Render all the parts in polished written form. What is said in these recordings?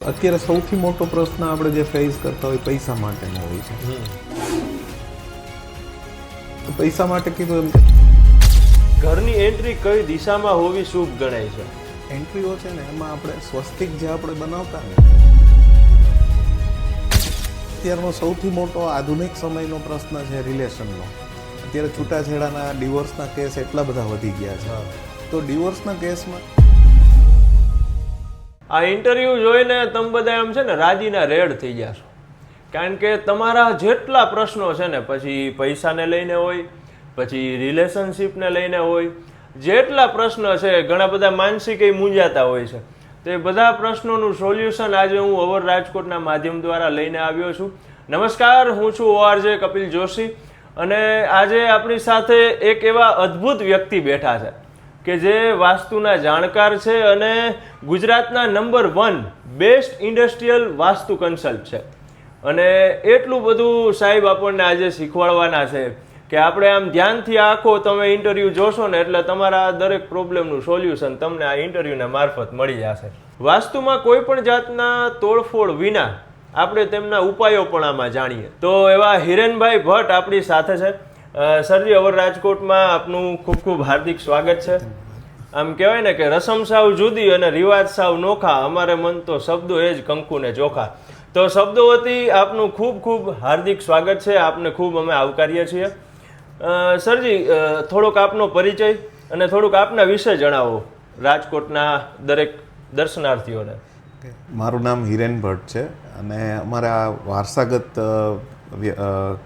અત્યારે સૌથી મોટો પ્રશ્ન આપણે જે ફેસ કરતા હોય પૈસા માટેનો હોય છે. તો પૈસા માટે કીધું એમ ઘરની એન્ટ્રી કઈ દિશામાં હોવી શુભ ગણાય છે? એન્ટ્રીઓ છે ને એમાં આપણે સ્વસ્તિક જે આપણે બનાવતા ને અત્યારનો સૌથી મોટો આધુનિક સમયનો પ્રશ્ન છે રિલેશનનો. અત્યારે છૂટાછેડાના ડિવોર્સના કેસ એટલા બધા વધી ગયા છે. તો ડિવોર્સના કેસમાં આ ઇન્ટરવ્યૂ જોઈને તમે બધા એમ છે ને રાજીના રેડ થઈ ગયા છો, કારણ કે તમારા જેટલા પ્રશ્નો છે ને, પછી પૈસાને લઈને હોય, પછી રિલેશનશિપને લઈને હોય, જેટલા પ્રશ્નો છે, ઘણા બધા માનસિક મૂંઝાતા હોય છે. તો એ બધા પ્રશ્નોનું સોલ્યુશન આજે હું અવર રાજકોટના માધ્યમ દ્વારા લઈને આવ્યો છું. નમસ્કાર, હું છું ORJ કપિલ જોશી અને આજે આપણી સાથે એક એવા અદ્ભુત વ્યક્તિ બેઠા છે કે જે વાસ્તુના જાણકાર છે અને ગુજરાતના number 1 best industrial vastu consult છે. અને એટલું બધું સાહેબ આપણને આજે શીખવાડવાના છે કે આપણે આમ ધ્યાનથી આખો તમે ઇન્ટરવ્યૂ જોશો ને એટલે તમારા દરેક પ્રોબ્લેમનું સોલ્યુશન તમને આ ઇન્ટરવ્યૂના મારફત મળી જશે. વાસ્તુમાં કોઈ પણ જાતના તોડફોડ વિના આપણે તેમના ઉપાયો પણ આમાં જાણીએ. તો એવા હિરેનભાઈ ભટ્ટ આપણી સાથે છે. સરજી, અવર રાજકોટમાં આપનું ખૂબ ખૂબ હાર્દિક સ્વાગત છે. આમ કહેવાય ને કે રસમ સાવ જુદી અને રિવાજ સાવ નોખા, અમારે મન તો શબ્દો એ જ કંકુને ચોખા. તો શબ્દો વતી આપનું ખૂબ ખૂબ હાર્દિક સ્વાગત છે. આપને ખૂબ અમે આવકારીએ છીએ. સરજી, થોડોક આપનો પરિચય અને થોડુંક આપના વિશે જણાવો રાજકોટના દરેક દર્શનાર્થીઓને. મારું નામ હિરેન ભટ્ટ છે અને અમારા વારસાગત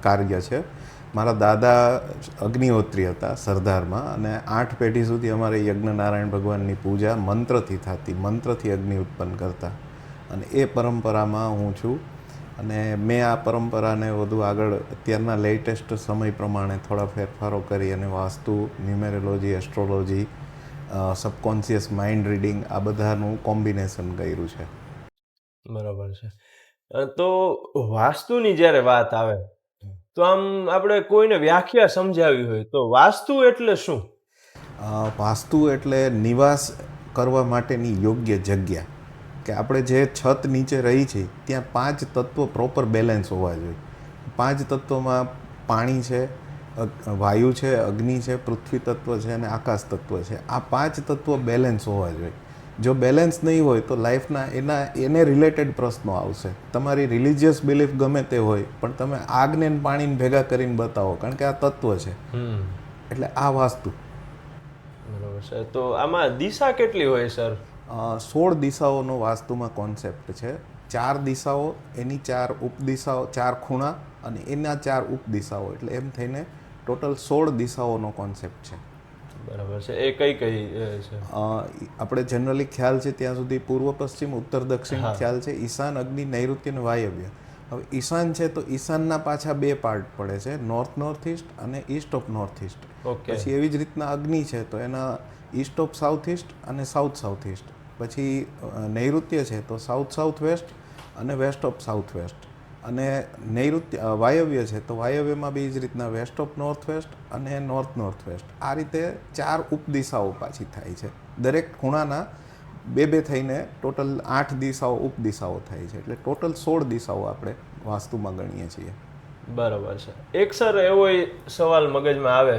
કાર્ય છે. મારા દાદા અગ્નિહોત્રી હતા સરદારમાં અને 8 પેઢી સુધી અમારે યજ્ઞનારાયણ ભગવાનની પૂજા મંત્રથી થતી, મંત્રથી અગ્નિ ઉત્પન્ન કરતા અને એ પરંપરામાં હું છું. અને મેં આ પરંપરાને વધુ આગળ અત્યારના લેટેસ્ટ સમય પ્રમાણે થોડા ફેરફારો કરી અને vastu, numerology, astrology, subconscious mind reading આ બધાનું કોમ્બિનેશન કર્યું છે. બરાબર છે. તો વાસ્તુની જ્યારે વાત આવે તો આમ આપણે કોઈને વ્યાખ્યા સમજાવી હોય તો વાસ્તુ એટલે શું? વાસ્તુ એટલે નિવાસ કરવા માટેની યોગ્ય જગ્યા. કે આપણે જે છત નીચે રહી છીએ ત્યાં 5 તત્વો પ્રોપર બેલેન્સ હોવા જોઈએ. 5 તત્વોમાં પાણી છે, વાયુ છે, અગ્નિ છે, પૃથ્વી તત્વ છે અને આકાશ તત્વ છે. આ 5 તત્વો બેલેન્સ હોવા જોઈએ. જો બેલેન્સ નહીં હોય તો લાઈફના એને રિલેટેડ પ્રશ્નો આવશે. તમારી રિલિજિયસ બિલીફ ગમે તે હોય પણ તમે આગને પાણીને ભેગા કરીને બતાવો, કારણ કે આ તત્વ છે. એટલે આ વાસ્તુ. બરાબર છે. તો આમાં દિશા કેટલી હોય સર? 16 દિશાઓનો વાસ્તુમાં કોન્સેપ્ટ છે. 4 દિશાઓ, એની 4 ઉપદિશાઓ, 4 ખૂણા અને એના 4 ઉપદિશાઓ, એટલે એમ થઈને ટોટલ 16 દિશાઓનો કોન્સેપ્ટ છે. બરાબર છે. એ કઈ કઈ છે? આપણે જનરલી ખ્યાલ છે ત્યાં સુધી પૂર્વ પશ્ચિમ, ઉત્તર દક્ષિણ ખ્યાલ છે. ઈશાન, અગ્નિ, નૈઋત્ય અને વાયવ્ય. હવે ઈશાન છે તો ઈશાનના પાછા 2 પાર્ટ પડે છે, નોર્થ ઈસ્ટ અને ઈસ્ટ ઓફ નોર્થ ઈસ્ટ. પછી એવી જ રીતના અગ્નિ છે તો એના ઈસ્ટ ઓફ સાઉથ ઈસ્ટ અને સાઉથ ઈસ્ટ. પછી નૈઋત્ય છે તો સાઉથ વેસ્ટ અને વેસ્ટ ઓફ સાઉથ વેસ્ટ. અને વાયવ્ય છે તો વાયવ્યમાં બી જ રીતના વેસ્ટ ઓફ નોર્થ વેસ્ટ અને નોર્થ વેસ્ટ. આ રીતે 4 ઉપદિશાઓ પાછી થાય છે. દરેક ખૂણાના 2 થઈને ટોટલ 8 દિશાઓ ઉપદિશાઓ થાય છે. એટલે ટોટલ 16 દિશાઓ આપણે વાસ્તુમાં ગણીએ છીએ. બરાબર છે. એક સર એવો સવાલ મગજમાં આવે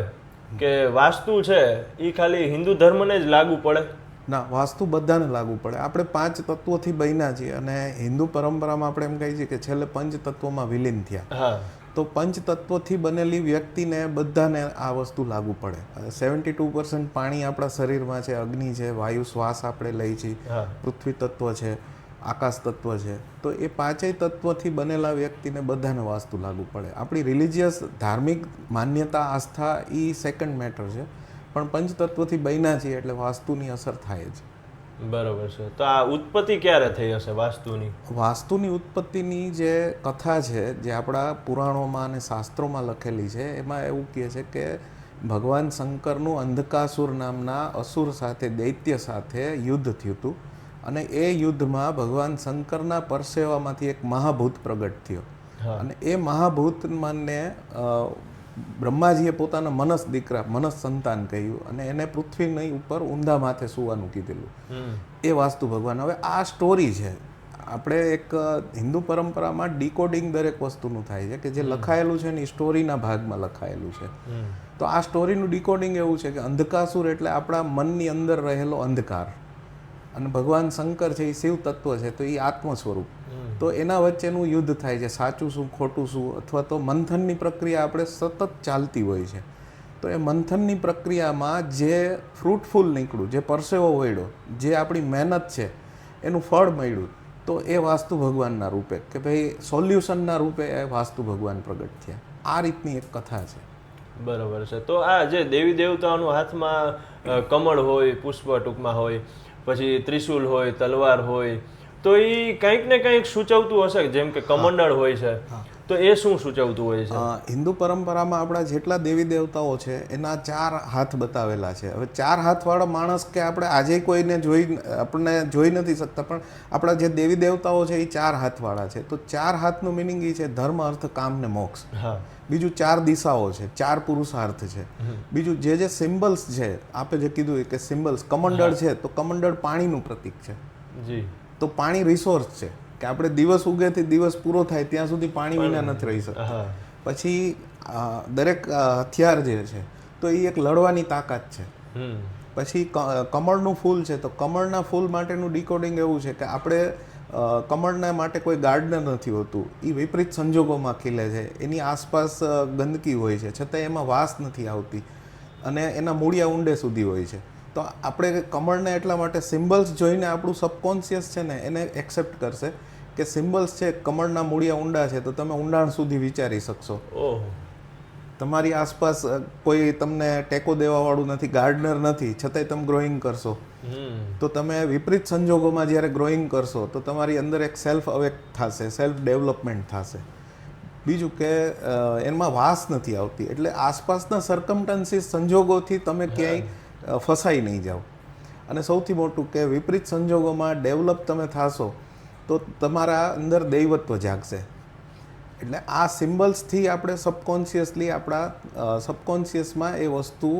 કે વાસ્તુ છે એ ખાલી હિન્દુ ધર્મને જ લાગુ પડે? ના, વાસ્તુ બધાને લાગુ પડે. આપણે 5 તત્વોથી બન્યા છીએ અને હિન્દુ પરંપરામાં આપણે એમ કહીએ છીએ કે છેલ્લે 5 તત્વોમાં વિલીન થયા. તો 5 તત્વોથી બનેલી વ્યક્તિને બધાને આ વસ્તુ લાગુ પડે. 72% પાણી આપણા શરીરમાં છે, અગ્નિ છે, વાયુ શ્વાસ આપણે લઈએ છીએ, પૃથ્વી તત્વ છે, આકાશ તત્વ છે. તો એ 5 તત્વથી બનેલા વ્યક્તિને બધાને વાસ્તુ લાગુ પડે. આપણી રિલિજિયસ ધાર્મિક માન્યતા, આસ્થા એ સેકન્ડ મેટર છે, પણ પંચતત્વથી બન્યા છીએ એટલે વાસ્તુની અસર થાય છે. બરાબર છે. તો આ ઉત્પત્તિ ક્યારે થઈ હશે વાસ્તુની? વાસ્તુની ઉત્પત્તિની જે કથા છે, જે આપણા પુરાણોમાં અને શાસ્ત્રોમાં લખેલી છે, એમાં એવું કહે છે કે ભગવાન શંકરનું અંધકાસુર નામના અસુર સાથે, દૈત્ય સાથે યુદ્ધ થયું હતું અને એ યુદ્ધમાં ભગવાન શંકરના પરસેવામાંથી એક મહાભૂત પ્રગટ થયો અને એ મહાભૂતને બ્રહ્માજીએ પોતાના મનસ સંતાન કહ્યું અને એને પૃથ્વીની ઉપર ઊંધા માથે સુવાનું કીધેલું. એ વાસ્તુ ભગવાન. હવે આ સ્ટોરી છે, આપણે એક હિન્દુ પરંપરામાં ડીકોડિંગ દરેક વસ્તુનું થાય છે કે જે લખાયેલું છે ને એ સ્ટોરીના ભાગમાં લખાયેલું છે. તો આ સ્ટોરીનું ડીકોડિંગ એવું છે કે અંધકાસુર એટલે આપણા મનની અંદર રહેલો અંધકાર, અને ભગવાન શંકર છે એ શિવ તત્વ છે, તો એ આત્મ સ્વરૂપ. તો એના વચ્ચેનું યુદ્ધ થાય છે, સાચું શું ખોટું શું, અથવા તો મંથનની પ્રક્રિયા આપણે સતત ચાલતી હોય છે. તો એ મંથનની પ્રક્રિયામાં જે ફ્રૂટફુલ નીકળ્યું, જે પરસેવો વળ્યો, જે આપણી મહેનત છે એનું ફળ મળ્યું, તો એ વાસ્તુ ભગવાનના રૂપે કે ભાઈ સોલ્યુશનના રૂપે એ વાસ્તુ ભગવાન પ્રગટ થયા. આ રીતની એક કથા છે. બરાબર છે. તો આ જે દેવી દેવતાઓનું હાથમાં કમળ હોય, પુષ્પ ટૂંકમાં હોય, પછી ત્રિશુલ હોય, તલવાર હોય, તો એ કંઈક ને કંઈક સૂચવતું હશે, જેમ કે કમંડળ હોય છે, તો એ શું સૂચવતું હોય છે? હિન્દુ પરંપરામાં આપણા જેટલા દેવી દેવતાઓ છે એના 4 હાથ બતાવેલા છે. હવે 4 હાથવાળો માણસ કે આપણે આજે કોઈને આપણને જોઈ નથી શકતા, પણ આપણા જે દેવી દેવતાઓ છે એ 4 હાથવાળા છે. તો 4 હાથનું મિનિંગ એ છે ધર્મ, અર્થ, કામ ને મોક્ષ. બીજું 4 દિશાઓ છે, 4 પુરુષાર્થ છે. બીજું જે સિમ્બલ્સ છે, આપણે જે કીધું કે સિમ્બલ્સ, કમંડળ છે તો કમંડળ પાણીનું પ્રતીક છે. જી. તો પાણી રિસોર્સ છે કે આપણે દિવસ ઉગેથી દિવસ પૂરો થાય ત્યાં સુધી પાણી વિના નથી રહી શકતા. પછી દરેક હથિયાર જે છે તો એ એક લડવાની તાકાત છે. પછી કમળનું ફૂલ છે તો કમળના ફૂલ માટેનું ડીકોડિંગ એવું છે કે આપણે કમળના માટે કોઈ ગાર્ડનર નથી હોતું, એ વિપરીત સંજોગોમાં ખીલે છે, એની આસપાસ ગંદકી હોય છે છતાં એમાં વાસ નથી આવતી અને એના મૂળિયા ઊંડે સુધી હોય છે. તો આપણે કમળને એટલા માટે સિમ્બલ્સ જોઈને આપણું સબકોન્શિયસ છે ને એને એક્સેપ્ટ કરશે કે સિમ્બલ્સ છે, કમળના મૂળિયા ઊંડા છે, તો તમે ઊંડાણ સુધી વિચારી શકશો. તમારી આસપાસ કોઈ તમને ટેકો દેવાવાળું નથી, ગાર્ડનર નથી, છતાંય તમે ગ્રોઈંગ કરશો. તો તમે વિપરીત સંજોગોમાં જ્યારે ગ્રોઈંગ કરશો તો તમારી અંદર એક સેલ્ફ અવેક થશે, સેલ્ફ ડેવલપમેન્ટ થશે. બીજું કે એમાં વાસ નથી આવતી, એટલે આસપાસના સર્કમટન્સીસ, સંજોગોથી તમે ક્યાંય ફસાઈ નહીં જાઓ. અને સૌથી મોટું કે વિપરીત સંજોગોમાં ડેવલપ તમે થશો તો તમારા અંદર દૈવત્વ જાગશે. એટલે આ સિમ્બલ્સથી આપણે સબકોન્શિયસલી આપણા સબકોન્શિયસમાં એ વસ્તુ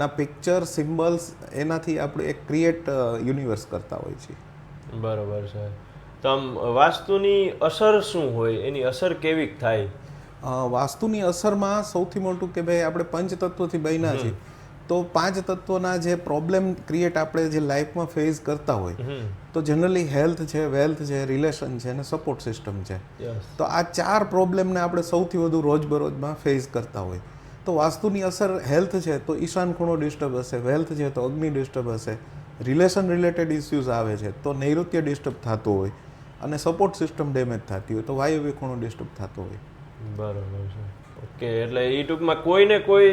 ના પિક્ચર, સિમ્બલ્સ, એનાથી આપણે એક ક્રિએટ યુનિવર્સ કરતા હોય છીએ. બરાબર છે. તો આમ વાસ્તુની અસર શું હોય, એની અસર કેવી થાય? વાસ્તુની અસરમાં સૌથી મોટું કે ભાઈ આપણે પંચતત્વથી બન્યા છીએ, તો 5 તત્વોના જે પ્રોબ્લેમ ક્રિએટ આપણે જે લાઈફમાં ફેસ કરતા હોય, તો જનરલી હેલ્થ છે, વેલ્થ છે, રિલેશન છે અને સપોર્ટ સિસ્ટમ છે. તો આ 4 પ્રોબ્લેમને આપણે સૌથી વધુ રોજબરોજમાં ફેસ કરતા હોય. તો વાસ્તુની અસર હેલ્થ છે તો ઈશાન ખૂણો ડિસ્ટર્બ હશે, વેલ્થ છે તો અગ્નિ ડિસ્ટર્બ હશે, રિલેશન રિલેટેડ ઇસ્યુઝ આવે છે તો નૈઋત્ય ડિસ્ટર્બ થતું હોય, અને સપોર્ટ સિસ્ટમ ડેમેજ થતી હોય તો વાયવ્ય ખૂણો ડિસ્ટર્બ થતો હોય. બરાબર છે. ઓકે, એટલે એ ટૂંકમાં કોઈ ને કોઈ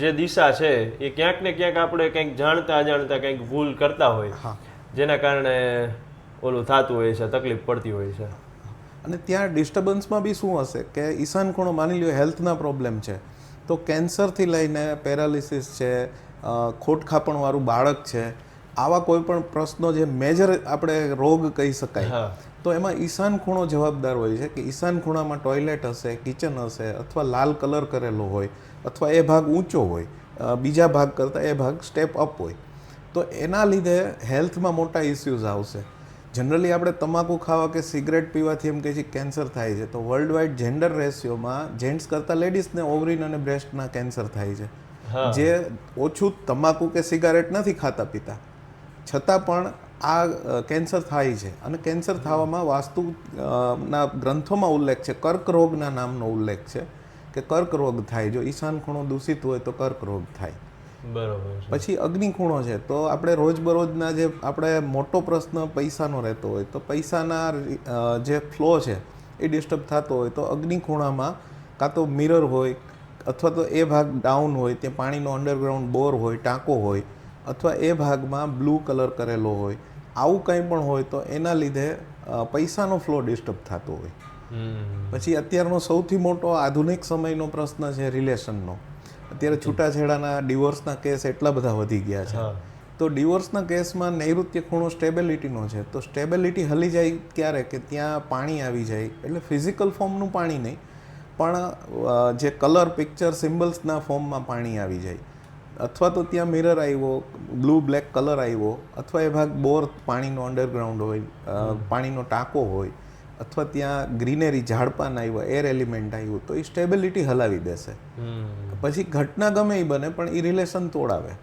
જે દિશા છે એ ક્યાંક ને ક્યાંક આપણે કંઈક જાણતા અજાણતા કંઈક ભૂલ કરતા હોય, જેના કારણે ઓલું થતું હોય છે, તકલીફ પડતી હોય છે. અને ત્યાં ડિસ્ટર્બન્સમાં બી શું હશે કે ઈશાન ખૂણો, માની લ્યો હેલ્થના પ્રોબ્લેમ છે તો કેન્સરથી લઈને પેરાલિસિસ છે, ખોટખાપણવાળું બાળક છે, આવા કોઈ પણ પ્રશ્નો જે મેજર આપણે રોગ કહી શકાય, તો એમાં ઈશાન ખૂણો જવાબદાર હોય છે કે ઈશાન ખૂણામાં ટોયલેટ હશે, કિચન હશે, અથવા લાલ કલર કરેલો હોય, અથવા એ ભાગ ઊંચો હોય, બીજા ભાગ કરતાં એ ભાગ સ્ટેપ અપ હોય, તો એના લીધે હેલ્થમાં મોટા ઇસ્યુઝ આવશે. જનરલી આપણે તમાકુ ખાવા કે સિગરેટ પીવાથી એમ કહે છે કેન્સર થાય છે, તો વર્લ્ડ વાઇડ જેન્ડર રેશિયોમાં જેન્ટ્સ કરતાં લેડીઝને ઓવરીન અને બ્રેસ્ટના કેન્સર થાય છે. જે ઓછું તમાકુ કે સિગારેટ નથી ખાતા પીતા, છતાં પણ આ કેન્સર થાય છે. અને કેન્સર થવામાં વાસ્તુના ગ્રંથોમાં ઉલ્લેખ છે, કર્કરોગના નામનો ઉલ્લેખ છે કે કર્કરોગ થાય, જો ઈશાન ખૂણો દૂષિત હોય તો કર્કરોગ થાય. બરાબર. પછી અગ્નિ ખૂણો છે તો આપણે રોજબરોજના જે આપણે મોટો પ્રશ્ન પૈસાનો રહેતો હોય, તો પૈસાના જે ફ્લો છે એ ડિસ્ટર્બ થતો હોય તો અગ્નિ ખૂણામાં કાં તો મિરર હોય, અથવા તો એ ભાગ ડાઉન હોય, ત્યાં પાણીનો અંડરગ્રાઉન્ડ બોર હોય, ટાંકો હોય, અથવા એ ભાગમાં બ્લુ કલર કરેલો હોય, આવું કંઈ પણ હોય તો એના લીધે પૈસાનો ફ્લો ડિસ્ટર્બ થતો હોય. પછી અત્યારનો સૌથી મોટો આધુનિક સમયનો પ્રશ્ન છે રિલેશનનો. અત્યારે છૂટાછેડાના ડિવોર્સના કેસ એટલા બધા વધી ગયા છે, તો ડિવોર્સના કેસમાં નૈઋત્ય ખૂણો સ્ટેબિલિટીનો છે, તો સ્ટેબિલિટી હલી જાય ક્યારે કે ત્યાં પાણી આવી જાય, એટલે ફિઝિકલ ફોર્મનું પાણી નહીં પણ જે કલર, પિક્ચર, સિમ્બલ્સના ફોર્મમાં પાણી આવી જાય. અથવા તો ત્યાં મિરર આવ્યો, બ્લુ બ્લેક કલર આવ્યો, અથવા એ ભાગ બોર પાણીનો અંડરગ્રાઉન્ડ હોય, પાણીનો ટાંકો હોય, અથવા ત્યાં ગ્રીનરી ઝાડપાન આવ્યા, એર એલિમેન્ટ આવ્યું, તો એ સ્ટેબિલિટી હલાવી દેશે. પછી ઘટના ગમે એ બને પણ એ રિલેશન તોડાવે.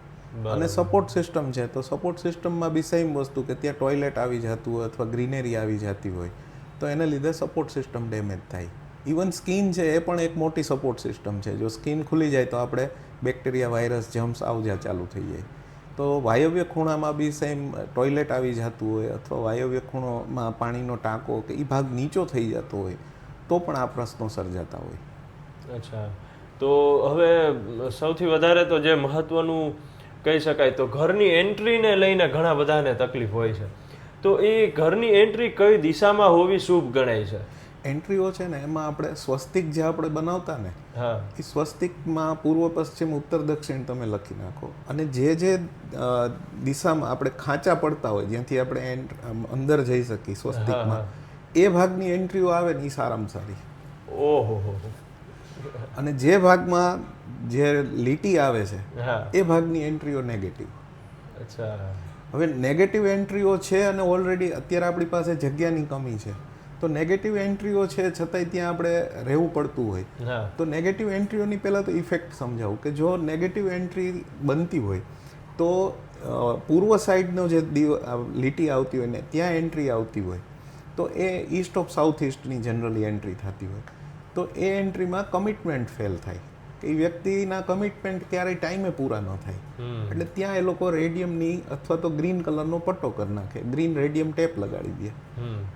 અને સપોર્ટ સિસ્ટમ છે તો સપોર્ટ સિસ્ટમમાં બી સેમ વસ્તુ કે ત્યાં ટોયલેટ આવી જતું હોય અથવા ગ્રીનરી આવી જતી હોય તો એને લીધે સપોર્ટ સિસ્ટમ ડેમેજ થાય. ઇવન સ્કિન છે એ પણ એક મોટી સપોર્ટ સિસ્ટમ છે. જો સ્કિન ખુલી જાય તો આપણે બેક્ટેરિયા, વાયરસ, જમ્સ આવજા ચાલુ થઈ જાય. તો વાયવ્ય ખૂણામાં બી સેમ ટોયલેટ આવી જતું હોય અથવા વાયવ્ય ખૂણોમાં પાણીનો ટાંકો કે એ ભાગ નીચો થઈ જતો હોય તો પણ આ પ્રશ્નો સર્જાતા હોય. અચ્છા, તો હવે સૌથી વધારે તો જે મહત્વનું કહી શકાય તો ઘરની એન્ટ્રીને લઈને ઘણા બધાને તકલીફ હોય છે. તો એ ઘરની એન્ટ્રી કઈ દિશામાં હોવી શુભ ગણાય છે? એન્ટ્રીઓ છે ને એમાં આપણે સ્વસ્તિક જે આપણે બનાવતા ને એ સ્વસ્તિકમાં પૂર્વ, પશ્ચિમ, ઉત્તર, દક્ષિણ તમે લખી નાખો અને જે દિશામાં આપણે ખાંચા પડતા હોય જ્યાંથી આપણે અંદર જઈ શકીએ સ્વસ્તિકમાં એ ભાગની એન્ટ્રીઓ આવે ને એ સારામાં સારી. ઓહો. અને જે ભાગમાં જે લીટી આવે છે એ ભાગની એન્ટ્રીઓ નેગેટિવ. અચ્છા, હવે નેગેટિવ એન્ટ્રીઓ છે અને ઓલરેડી અત્યારે આપણી પાસે જગ્યાની કમી છે તો નેગેટિવ એન્ટ્રીઓ છે છતાંય ત્યાં આપણે રહેવું પડતું હોય તો નેગેટિવ એન્ટ્રીઓની પહેલાં તો ઇફેક્ટ સમજાવું કે જો નેગેટિવ એન્ટ્રી બનતી હોય તો પૂર્વ સાઈડનો જે લીટી આવતી હોય ને ત્યાં એન્ટ્રી આવતી હોય તો એ ઈસ્ટ ઓફ સાઉથ ઈસ્ટની જનરલી એન્ટ્રી થતી હોય તો એ એન્ટ્રીમાં કમિટમેન્ટ ફેલ થાય કે એ વ્યક્તિના કમિટમેન્ટ ક્યારેય ટાઈમે પૂરા ન થાય. એટલે ત્યાં એ લોકો રેડિયમની અથવા તો ગ્રીન કલરનો પટ્ટો કરી નાખે, ગ્રીન રેડિયમ ટેપ લગાડી દે.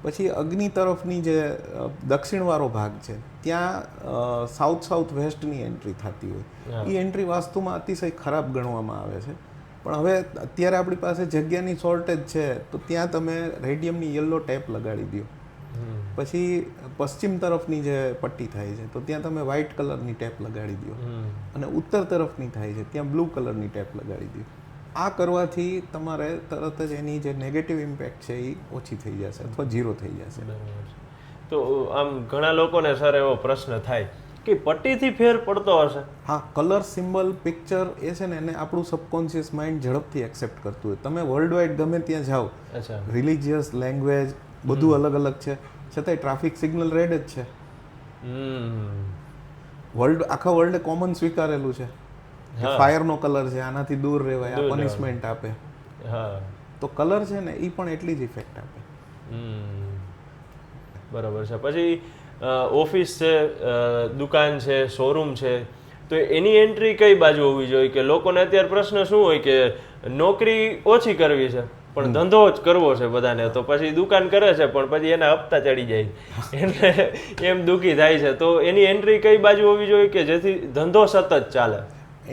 પછી અગ્નિ તરફની જે દક્ષિણવાળો ભાગ છે ત્યાં સાઉથ વેસ્ટની એન્ટ્રી થતી હોય એ એન્ટ્રી વાસ્તુમાં અતિશય ખરાબ ગણવામાં આવે છે. પણ હવે અત્યારે આપણી પાસે જગ્યાની શોર્ટેજ છે તો ત્યાં તમે રેડિયમની યલો ટેપ લગાડી દો. પછી પશ્ચિમ તરફની જે પટ્ટી થાય છે તો ત્યાં તમે વ્હાઇટ કલરની ટેપ લગાડી દો અને ઉત્તર તરફની થાય છે ત્યાં બ્લુ કલરની ટેપ લગાડી દો. આ કરવાથી તમારે તરત જ એની જે નેગેટિવ ઇમ્પેક્ટ છે એ ઓછી થઈ જશે અથવા ઝીરો થઈ જશે. તો આમ ઘણા લોકોને સર એવો પ્રશ્ન થાય કે પટ્ટીથી ફેર પડતો હશે? હા, કલર, સિમ્બલ, પિક્ચર એ છે ને એને આપણું સબકોન્શિયસ માઇન્ડ ઝડપથી એક્સેપ્ટ કરતું હોય. તમે વર્લ્ડ વાઇડ ગમે ત્યાં જાઓ, રિલિજિયસ, લેંગ્વેજ બધું અલગ અલગ છે છતાંય ટ્રાફિક સિગ્નલ રેડ જ છે. આખા વર્લ્ડે કોમન સ્વીકારેલું છે કે ફાયરનો કલર છે, આનાથી દૂર રહેવાય, આ પનિશમેન્ટ આપે. તો કલર છે ને એ પણ એટલી જ ઇફેક્ટ આપે. બરાબર છે. પછી ઓફિસ છે, દુકાન છે, શોરૂમ છે, તો એની એન્ટ્રી કઈ બાજુ હોવી જોઈએ? કે લોકોને અત્યારે પ્રશ્ન શું હોય કે નોકરી ઓછી કરવી છે પણ ધંધો જ કરવો છે બધાને, તો પછી દુકાન કરે છે પણ પછી એના હપ્તા ચડી જાય એટલે એમ દુઃખી થાય છે. તો એની એન્ટ્રી કઈ બાજુ હોવી જોઈએ કે જેથી ધંધો સતત ચાલે?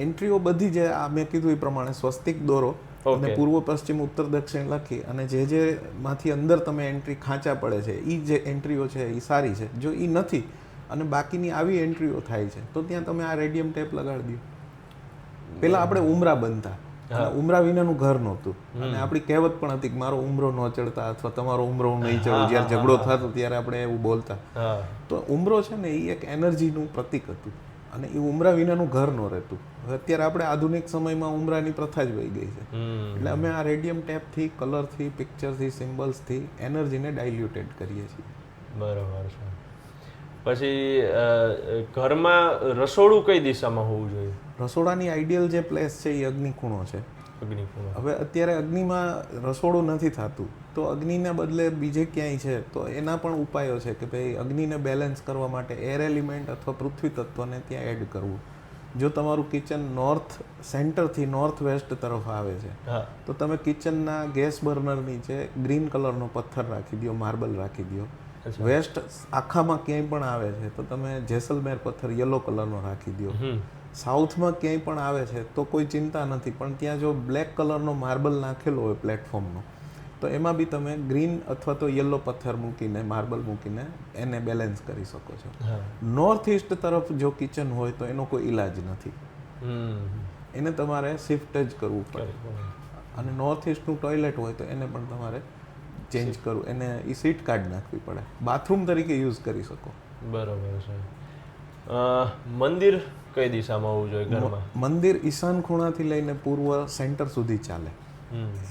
એન્ટ્રીઓ બધી જે મેં કીધું એ પ્રમાણે સ્વસ્તિક દોરો અને પૂર્વ, પશ્ચિમ, ઉત્તર, દક્ષિણ લખી અને જે માંથી અંદર તમે એન્ટ્રી ખાંચા પડે છે એ જે એન્ટ્રીઓ છે એ સારી છે. જો એ નથી અને બાકીની આવી એન્ટ્રીઓ થાય છે તો ત્યાં તમે આ રેડિયમ ટેપ લગાડી દો. પેલા આપણે ઉમરા બનતા, ઉમરા વિનાનું ઘર નહોતું અને આપણી કહેવત પણ હતી કે મારો ઉમરો ન ચડતા અથવા તમારો ઉમરો હું નહીં ચડું. જ્યારે ઝઘડો થતો ત્યારે આપણે એવું બોલતા. તો ઉમરો છે ને એ એક એનર્જીનું પ્રતીક હતું અને એ ઉમરા વિનાનું ઘર ન રહેતું. અત્યારે આપણે આધુનિક સમયમાં ઉમરાની પ્રથા જ વહી ગઈ છે. એટલે અમે આ રેડિયમ ટેપથી, કલરથી, પિક્ચરથી, સિમ્બલ્સથી એનર્જીને ડાયલ્યુટેડ કરીએ છીએ. બરાબર છે. પછી ઘરમાં રસોડું કઈ દિશામાં હોવું જોઈએ? રસોડાની આઈડિયલ જે પ્લેસ છે એ અગ્નિ ખૂણો છે. હવે અત્યારે અગ્નિમાં રસોડું નથી થતું તો અગ્નિના બદલે બીજે ક્યાંય છે તો એના પણ ઉપાયો છે કે ભાઈ અગ્નિને બેલેન્સ કરવા માટે એર એલિમેન્ટ અથવા પૃથ્વી તત્વને ત્યાં એડ કરવું. જો તમારું કિચન સેન્ટરથી નોર્થ વેસ્ટ તરફ આવે છે તો તમે કિચનના ગેસ બર્નર નીચે ગ્રીન કલરનો પથ્થર રાખી દો, માર્બલ રાખી દો. વેસ્ટ આખામાં ક્યાંય પણ આવે છે તો તમે જેસલમેર પથ્થર યલો કલરનો રાખી દો. સાઉથમાં ક્યાંય પણ આવે છે તો કોઈ ચિંતા નથી, પણ ત્યાં જો બ્લેક કલરનો માર્બલ નાખેલો હોય પ્લેટફોર્મનો તો એમાં બી તમે ગ્રીન અથવા તો યલો પથ્થર મૂકીને, માર્બલ મૂકીને એને બેલેન્સ કરી શકો છો. નોર્થ ઈસ્ટ તરફ જો કિચન હોય તો એનો કોઈ ઈલાજ નથી, એને તમારે શિફ્ટ જ કરવું પડે. અને નોર્થ ઈસ્ટનું ટોયલેટ હોય તો એને પણ તમારે ચેન્જ કરવું, એને એ સીટ કાઢી નાખવી પડે. બાથરૂમ તરીકે યુઝ કરી શકો. બરાબર છે. મંદિર કઈ દિશામાં હોવું જોઈએ ઘરમાં? મંદિર ઈશાન ખૂણાથી લઈને પૂર્વ સેન્ટર સુધી ચાલે.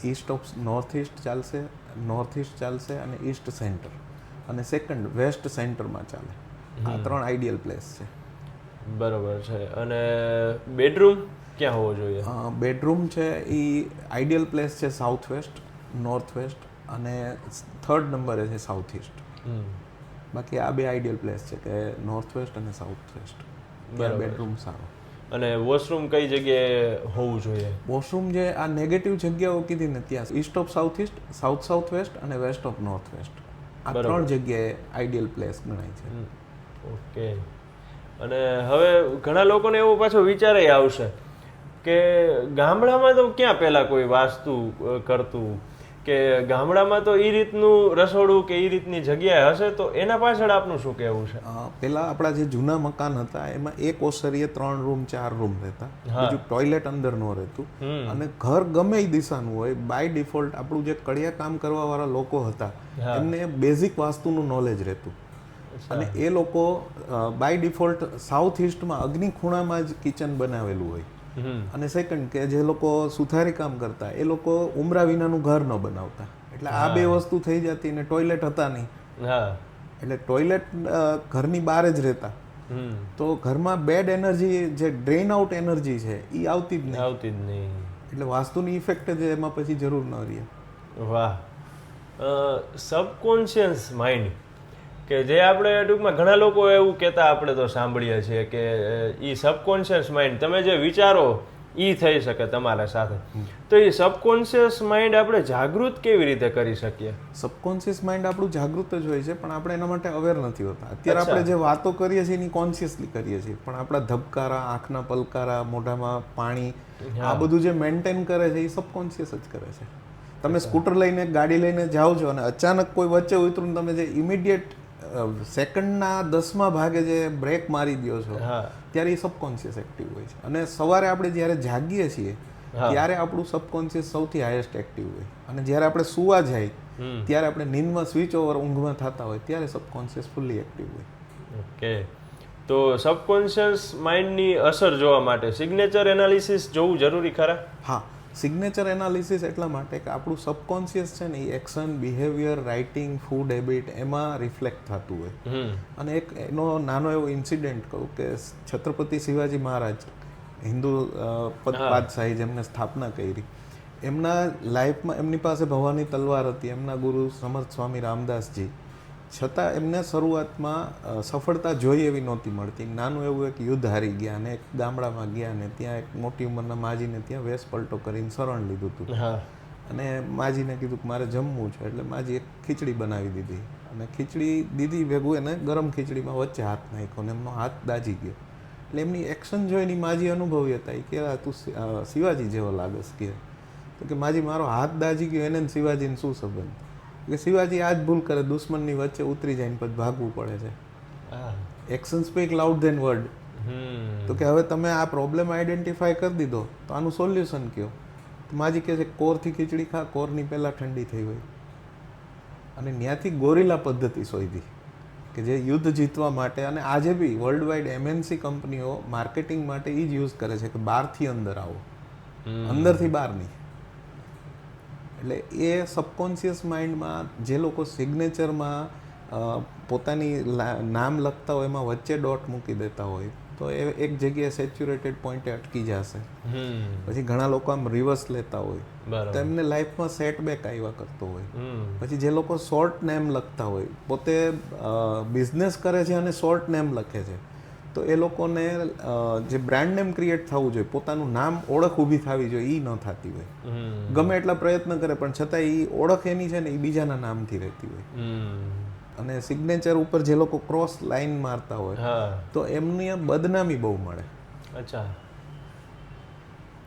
ઈસ્ટ ઓફ નોર્થ ઈસ્ટ ચાલશે, નોર્થ ઈસ્ટ ચાલશે અને ઈસ્ટ સેન્ટર, અને સેકન્ડ વેસ્ટ સેન્ટરમાં ચાલે. આ 3 આઈડિયલ પ્લેસ છે. બરોબર છે. અને બેડરૂમ ક્યાં હોવો જોઈએ? બેડરૂમ છે એ આઈડિયલ પ્લેસ છે સાઉથ વેસ્ટ, નોર્થ વેસ્ટ અને 3rd નંબરે છે સાઉથ ઈસ્ટ. બાકી આ 2 આઈડિયલ પ્લેસ છે કે નોર્થ વેસ્ટ અને સાઉથ વેસ્ટ. બેડરૂમ સારો. અને વોશરૂમ કઈ જગ્યાએ હોવું જોઈએ? વોશરૂમ જે આ નેગેટિવ જગ્યાઓ કીધી ને ત્યાં East of south East, south west અને વેસ્ટ ઓફ નોર્થ વેસ્ટ, આ 3 જગ્યાએ આઈડિયલ પ્લેસ ગણાય છે. ઓકે. અને હવે ઘણા લોકોને એવો પાછો વિચાર આવશે કે ગામડામાં તો ક્યાં પહેલા કોઈ વાસ્તુ કરતું, કે ગામડામાં તો એ રીતનું રસોડું કે એ રીતની જગ્યાએ હશે, તો એના પાછળ આપનું શું કહેવું છે? પહેલાં આપણા જે જૂના મકાન હતા એમાં એક ઓસરીએ 3 રૂમ 4 રૂમ રહેતા, બીજું ટોયલેટ અંદર ન રહેતું, અને ઘર ગમે એ દિશાનું હોય, બાય ડિફોલ્ટ આપણું જે કડિયા કામ કરવા વાળા લોકો હતા એમને બેઝિક વાસ્તુનું નોલેજ રહેતું, અને એ લોકો બાય ડિફોલ્ટ સાઉથ ઈસ્ટમાં અગ્નિ ખૂણામાં જ કિચન બનાવેલું હોય. અને સેકન્ડ કે જે લોકો સુથારી કામ કરતા એ લોકો ઉમરા વિનાનું ઘર ન બનાવતા, એટલે આ 2 વસ્તુ થઈ જતી. ને ટોયલેટ હતા નહીં, એટલે ટોયલેટ ઘરની બહાર જ રહેતા, તો ઘરમાં બેડ એનર્જી જે ડ્રેન આઉટ એનર્જી છે એ આવતી જ નહીં. એટલે વાસ્તુની ઇફેક્ટ જ એમાં પછી જરૂર ન રહી. વાહ. સબકોન્શિયસ માઇન્ડ, કે જે આપણે ટૂંકમાં ઘણા લોકો એવું કહેતા આપણે તો સાંભળીએ છીએ કે એ સબકોન્શિયસ માઇન્ડ, તમે જે વિચારો એ થઈ શકે તમારા સાથે, તો એ સબકોન્શિયસ માઇન્ડ આપણે જાગૃત કેવી રીતે કરી શકીએ? સબકોન્શિયસ માઇન્ડ આપણું જાગૃત જ હોય છે, પણ આપણે એના માટે અવેર નથી હોતા. અત્યારે આપણે જે વાતો કરીએ છીએ એની કોન્શિયસલી કરીએ છીએ, પણ આપણા ધબકારા, આંખના પલકારા, મોઢામાં પાણી, આ બધું જે મેન્ટેન કરે છે એ સબકોન્શિયસ જ કરે છે. તમે સ્કૂટર લઈને ગાડી લઈને જાઓ છો અને અચાનક કોઈ વચ્ચે ઉતરું, તમે જે ઇમિડિયેટ સેકન્ડના 10મા ભાગે જે બ્રેક મારી દો છો ત્યારે એ સબકોન્શિયસ એક્ટિવ હોય છે. અને સવારે આપણે જ્યારે જાગીએ છીએ ત્યારે આપણું સબકોન્શિયસ સૌથી હાઈએસ્ટ એક્ટિવ હોય, અને જ્યારે આપણે સુવા જાય ત્યારે આપણે નીંદમાં સ્વિચ ઓવર ઊંઘમાં થતા હોય ત્યારે સબકોન્શિયસ ફૂલ્લી એક્ટિવ હોય. ઓકે. તો સબકોન્શિયસ માઇન્ડની અસર જોવા માટે સિગ્નેચર એનાલિસિસ જોવું જરૂરી ખરા? હા, સિગ્નેચર એનાલિસિસ એટલા માટે કે આપણું સબકોન્શિયસ છે ને એ action, behaviour, writing, food habit એમાં રિફ્લેક્ટ થતું હોય. અને એક એનો નાનો એવો ઇન્સિડન્ટ કહું કે છત્રપતિ શિવાજી મહારાજ, હિન્દુ બાદશાહી જેમને સ્થાપના કરી, એમના લાઈફમાં એમની પાસે ભવાની તલવાર હતી, એમના ગુરુ સમર્થ સ્વામી રામદાસજી, છતાં એમને શરૂઆતમાં સફળતા જોઈ એવી નહોતી મળતી. નાનું એવું એક યુદ્ધ હારી ગયા અને એક ગામડામાં ગયા ને ત્યાં એક મોટી ઉંમરના માજીને ત્યાં વેશ પલટો કરીને શરણ લીધું હતું, અને માજીને કીધું કે મારે જમવું છે, એટલે માજી એક ખીચડી બનાવી દીધી, અને ખીચડી દીધી ભેગું એને ગરમ ખીચડીમાં વચ્ચે હાથ નાખ્યો ને એમનો હાથ દાજી ગયો. એટલે એમની એક્શન જોઈને માજી અનુભવી હતા કે તું શિવાજી જેવો લાગસ કે, તો કે માજી મારો હાથ દાજી ગયો એને શિવાજીને શું સંબંધ, કે શિવાજી આ જ ભૂલ કરે, દુશ્મનની વચ્ચે ઉતરી જાય ને પછી ભાગવું પડે છે. Action speak loud than word. તો કે હવે તમે આ પ્રોબ્લેમ આઈડેન્ટિફાય કરી દીધો તો આનું સોલ્યુશન કયો? તો માજી કહે છે કોરથી ખીચડી ખા, કોરની પહેલાં ઠંડી થઈ હોય. અને ત્યાંથી ગોરિલા પદ્ધતિ શોધી કે જે યુદ્ધ જીતવા માટે, અને આજે બી વર્લ્ડ વાઇડ MNC કંપનીઓ માર્કેટિંગ માટે એ જ યુઝ કરે છે કે બહારથી અંદર આવો, અંદરથી બહાર નહીં. એટલે એ સબકોન્શિયસ માઇન્ડમાં જે લોકો સિગ્નેચરમાં પોતાની નામ લખતા હોય એમાં વચ્ચે ડોટ મૂકી દેતા હોય તો એ એક જગ્યાએ સેચ્યુરેટેડ પોઈન્ટે અટકી જશે. પછી ઘણા લોકો આમ રિવર્સ લેતા હોય તો એમને લાઈફમાં સેટબેક આવ્યા કરતો હોય. પછી જે લોકો શોર્ટ નેમ લખતા હોય, પોતે બિઝનેસ કરે છે અને શોર્ટ નેમ લખે છે, તો એ લોકોને જે બ્રાન્ડ નેમ ક્રિએટ થવું જોઈએ, પોતાનું નામ, ઓળખ ઊભી થવી જોઈએ, એ ન થતી હોય. ગમે એટલા પ્રયત્ન કરે પણ છતાં એ ઓળખ એની છે ને એ બીજાના નામથી રહેતી હોય. અને સિગ્નેચર ઉપર જે લોકો ક્રોસ લાઈન મારતા હોય તો એમની બદનામી બહુ મળે. અચ્છા,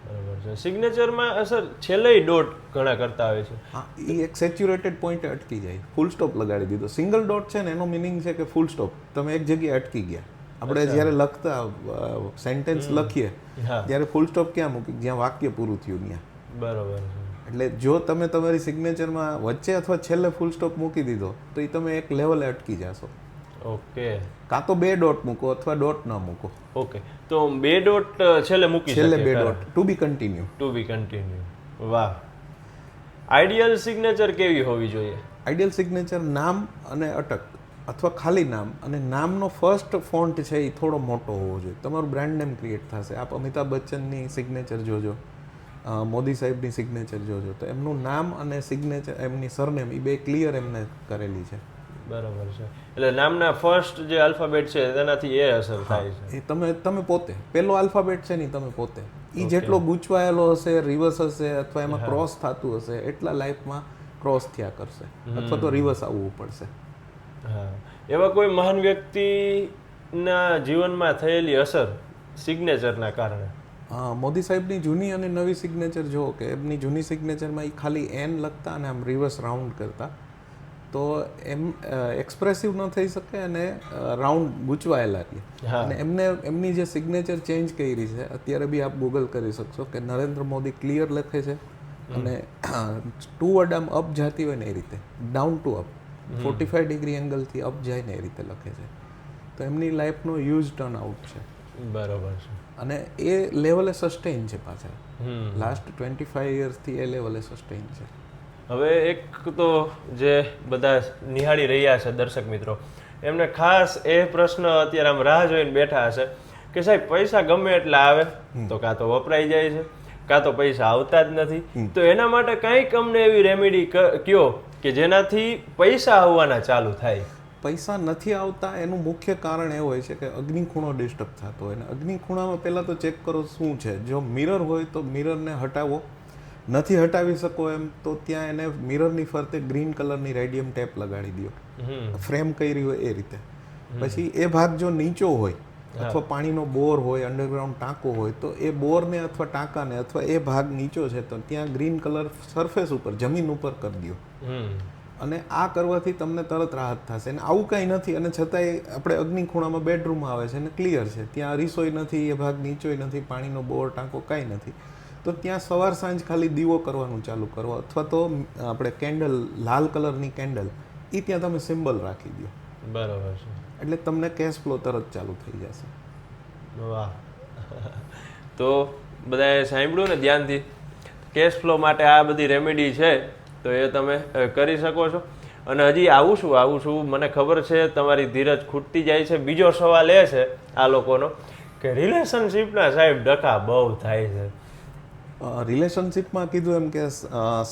બરાબર છે. સિગ્નેચરમાં અસર છેલ્લે ડોટ ઘણા કરતા હોય છે. હા, એ એક સેચ્યુરેટેડ પોઈન્ટે અટકી જાય. ફૂલ સ્ટોપ લગાડી દીધો. સિંગલ ડોટ છે ને એનો મિનિંગ છે કે ફૂલ સ્ટોપ, તમે એક જગ્યાએ અટકી ગયા. આપણે જ્યારે લખતા સેન્ટેન્સ લખીએ ત્યારે ફૂલ સ્ટોપ ક્યાં મૂકી? જ્યાં વાક્ય પૂરું થયું ત્યાં. બરાબર. એટલે જો તમે તમારી સિગ્નેચરમાં વચ્ચે અથવા છેલ્લે ફૂલ સ્ટોપ મૂકી દીધો તો એ તમે એક લેવલે અટકી જશો. ઓકે કાં તો 2 ડોટ મૂકો અથવા ડોટ ન મૂકો. ઓકે, તો 2 ડોટ છેલ્લે મૂકી છેલ્લે શકીએ 2 ડોટ ટુ બી કન્ટિન્યુ. ટુ બી કન્ટિન્યુ. વાહ. આઈડિયલ સિગ્નેચર કેવી હોવી જોઈએ? આઈડિયલ સિગ્નેચર નામ અને અટક અથવા ખાલી નામ અને નામનો ફર્સ્ટ ફોન્ટ છે એ થોડો મોટો હોવો જોઈએ. તમારું બ્રાન્ડ નેમ ક્રિએટ થશે. આપ અમિતાભ બચ્ચનની સિગ્નેચર જોજો, મોદી સાહેબની સિગ્નેચર જોજો, તો એમનું નામ અને સિગ્નેચર એમની સરનેમ એ બે ક્લિયર એમને કરેલી છે. બરાબર છે. એટલે નામના ફર્સ્ટ જે આલ્ફાબેટ છે તેનાથી એ અસર થાય છે. એ તમે પોતે પહેલો આલ્ફાબેટ છે ને તમે પોતે એ જેટલો ગૂંચવાયેલો હશે, રિવર્સ હશે અથવા એમાં ક્રોસ થતું હશે એટલા લાઈફમાં ક્રોસ થયા કરશે અથવા તો રિવર્સ આવવું પડશે. હા, એવા કોઈ મહાન વ્યક્તિના જીવનમાં થયેલી અસર સિગ્નેચરના કારણે? મોદી સાહેબની જૂની અને નવી સિગ્નેચર જુઓ કે એમની જૂની સિગ્નેચરમાં એ ખાલી એન લખતા અને આમ રિવર્સ રાઉન્ડ કરતા, તો એમ એક્સપ્રેસિવ ન થઈ શકે અને રાઉન્ડ ગૂંચવાયેલા રહે. અને એમની જે સિગ્નેચર ચેન્જ કરી છે અત્યારે બી આપ ગૂગલ કરી શકશો કે નરેન્દ્ર મોદી ક્લિયર લખે છે અને ટુ વર્ડ આમ અપ જાતી હોય ને એ રીતે, ડાઉન ટુ અપ 45 ડિગ્રી એંગલથી અપ જાય ને એ રીતે લખે છે. તો એમની લાઈફનો હ્યુજ ટર્ન આઉટ છે. બરાબર છે. અને એ લેવલે સસ્ટેન છે પાછા. લાસ્ટ 25 યર્સથી એ લેવલે સસ્ટેન છે. હવે એક તો જે બધા નિહાળી રહ્યા છે દર્શક મિત્રો, એમને ખાસ એ પ્રશ્ન અત્યારે આમ રાહ જોઈને બેઠા હશે કે સાહેબ પૈસા ગમે એટલા આવે તો કાં તો વપરાઈ જાય છે, કાં તો પૈસા આવતા જ નથી. તો એના માટે કંઈક અમને એવી રેમેડી કયો કે જેનાથી પૈસા આવવાના ચાલુ થાય. પૈસા નથી આવતા એનું મુખ્ય કારણ એ હોય છે કે અગ્નિખૂણો ડિસ્ટર્બ થતો હોય. ને અગ્નિખૂણામાં પહેલાં તો ચેક કરો શું છે. જો મિરર હોય તો મિરરને હટાવો, નથી હટાવી શકો એમ તો ત્યાં એને મિરરની ફરતે ગ્રીન કલરની રેડિયમ ટેપ લગાડી દો, ફ્રેમ કરી હોય એ રીતે. પછી એ ભાગ જો નીચો હોય અથવા પાણીનો બોર હોય, અંડરગ્રાઉન્ડ ટાંકો હોય, તો એ બોરને અથવા ટાંકાને અથવા એ ભાગ નીચો છે તો ત્યાં ગ્રીન કલર સરફેસ ઉપર જમીન ઉપર કરી દો. અને આ કરવાથી તમને તરત રાહત થશે. અને આવું કાંઈ નથી અને છતાંય આપણે અગ્નિખૂણામાં બેડરૂમ આવે છે અને ક્લિયર છે, ત્યાં રસોઈ નથી, એ ભાગ નીચોય નથી, પાણીનો બોર ટાંકો કાંઈ નથી, તો ત્યાં સવાર સાંજ ખાલી દીવો કરવાનું ચાલુ કરો અથવા તો આપણે કેન્ડલ, લાલ કલરની કેન્ડલ એ ત્યાં તમે સિમ્બલ રાખી દો. બરાબર છે. એટલે તમને કેશ ફ્લો તરત ચાલુ થઈ જશે. વાહ. તો બધાએ સાંભળ્યું ને ધ્યાનથી, કેશ ફ્લો માટે આ બધી રેમેડી છે તો એ તમે કરી શકો છો. અને હજી આવું છું મને ખબર છે તમારી ધીરજ ખૂટતી જાય છે. બીજો સવાલ એ છે આ લોકોનો કે રિલેશનશિપના સાહેબ ડખા બહુ થાય છે. રિલેશનશિપમાં કીધું એમ કે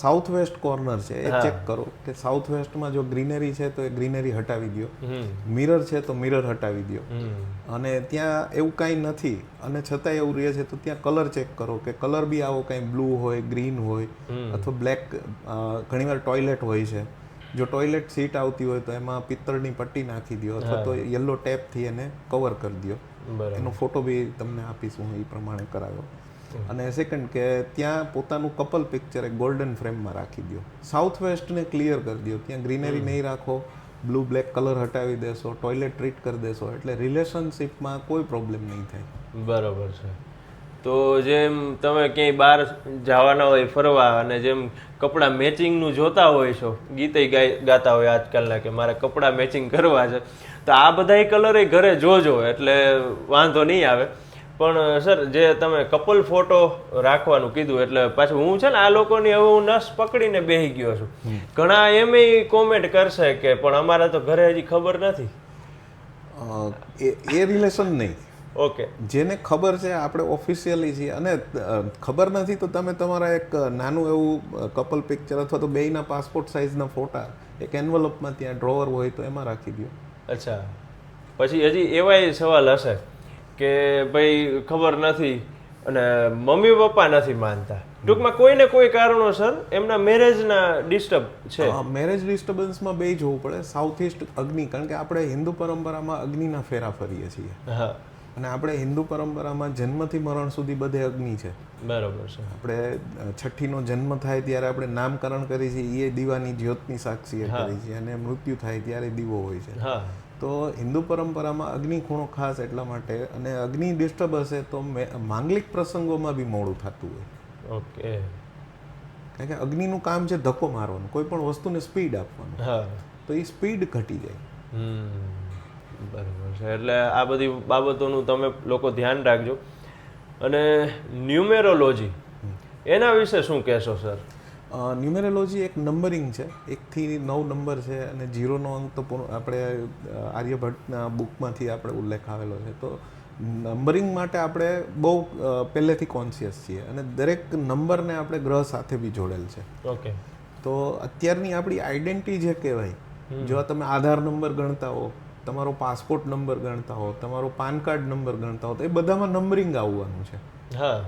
સાઉથ વેસ્ટ કોર્નર છે એ ચેક કરો કે સાઉથ વેસ્ટમાં જો ગ્રીનરી છે તો એ ગ્રીનરી હટાવી દો, મિરર છે તો મિરર હટાવી દો. અને ત્યાં એવું કાંઈ નથી અને છતાંય એવું રહે છે તો ત્યાં કલર ચેક કરો કે કલર બી આવો કાંઈ બ્લુ હોય, ગ્રીન હોય અથવા બ્લેક. ઘણીવાર ટોયલેટ હોય છે, જો ટોયલેટ સીટ આવતી હોય તો એમાં પિત્તળની પટ્ટી નાખી દો અથવા તો યલો ટેપથી એને કવર કરી દો. એનો ફોટો બી તમને આપીશું, એ પ્રમાણે કરાવો. અને સેકન્ડ કે ત્યાં પોતાનું કપલ પિક્ચર એક ગોલ્ડન ફ્રેમમાં રાખી દો. સાઉથ વેસ્ટને ક્લિયર કરી દો, ત્યાં ગ્રીનરી નહીં રાખો, બ્લુ બ્લેક કલર હટાવી દેશો, ટોયલેટ ટ્રીટ કરી દેશો એટલે રિલેશનશિપમાં કોઈ પ્રોબ્લેમ નહીં થાય. બરાબર છે. તો જેમ તમે ક્યાંય બહાર જવાના હોય ફરવા અને જેમ કપડાં મેચિંગનું જોતા હોય છો, ગીતે ગાતા હોય આજકાલના કે મારે કપડાં મેચિંગ કરવા છે, તો આ બધાય કલર ઘરે જોજો એટલે વાંધો નહીં આવે. પણ સર જે તમે કપલ ફોટો રાખવાનું કીધું એટલે પાછું હું છે ને આ લોકોની હવે હું નસ પકડીને બેસી ગયો છું. ઘણા એમ કોમેન્ટ કરશે કે પણ અમારે તો ઘરે હજી ખબર નથી. એ રિલેશન નહીં. ઓકે, જેને ખબર છે આપણે ઓફિશિયલી છીએ અને ખબર નથી તો તમે તમારા એક નાનું એવું કપલ પિક્ચર અથવા તો બેયના પાસપોર્ટ સાઇઝના ફોટા એક એન્વલપમાં ત્યાં ડ્રોવર હોય તો એમાં રાખી દો. અચ્છા, પછી હજી એવાય સવાલ હશે કે ભાઈ ખબર નથી અને મમ્મી પપ્પા નથી માનતા, ટૂંકમાં કોઈને કોઈ કારણોસર એમના મેરેજના ડિસ્ટર્બ છે. મેરેજ ડિસ્ટર્બન્સમાં બે જોવું પડે. સાઉથ ઇસ્ટ અગ્નિ, કારણ કે આપણે હિન્દુ પરંપરામાં અગ્નિના ફેરા ફરીએ છીએ. હા, અને આપણે હિન્દુ પરંપરામાં જન્મથી મરણ સુધી બધે અગ્નિ છે. બરાબર છે. આપણે છઠ્ઠીનો જન્મ થાય ત્યારે આપણે નામકરણ કરીએ છીએ, એ દીવાની જ્યોતની સાક્ષીએ કરીએ છીએ, અને મૃત્યુ થાય ત્યારે દીવો હોય છે. હા, તો હિન્દુ પરંપરામાં અગ્નિ ખૂણો ખાસ એટલા માટે, અને અગ્નિ ડિસ્ટર્બ હશે તો માંગલિક પ્રસંગોમાં બી મોડું થતું હોય. ઓકે, કારણ કે અગ્નિનું કામ છે ધક્કો મારવાનું, કોઈ પણ વસ્તુને સ્પીડ આપવાનું. હા, તો એ સ્પીડ ઘટી જાય. બરાબર છે. એટલે આ બધી બાબતોનું તમે લોકો ધ્યાન રાખજો. અને ન્યુમેરોલોજી એના વિશે શું કહેશો સર? ન્યુમેરોલોજી એક નંબરિંગ છે, 1 થી 9 નંબર છે, અને 0નો અંક તો આપણે આર્યભટ્ટના બુકમાંથી આપણે ઉલ્લેખ આવેલો છે. તો નંબરિંગ માટે આપણે બહુ પહેલેથી કોન્શિયસ છીએ, અને દરેક નંબરને આપણે ગ્રહ સાથે બી જોડેલ છે. ઓકે. તો અત્યારની આપણી આઈડેન્ટિટી જે કહેવાય, જો તમે આધાર નંબર ગણતા હો, તમારો પાસપોર્ટ નંબર ગણતા હો, તમારો પાન કાર્ડ નંબર ગણતા હો, તો એ બધામાં નંબરિંગ આવવાનું છે. હા.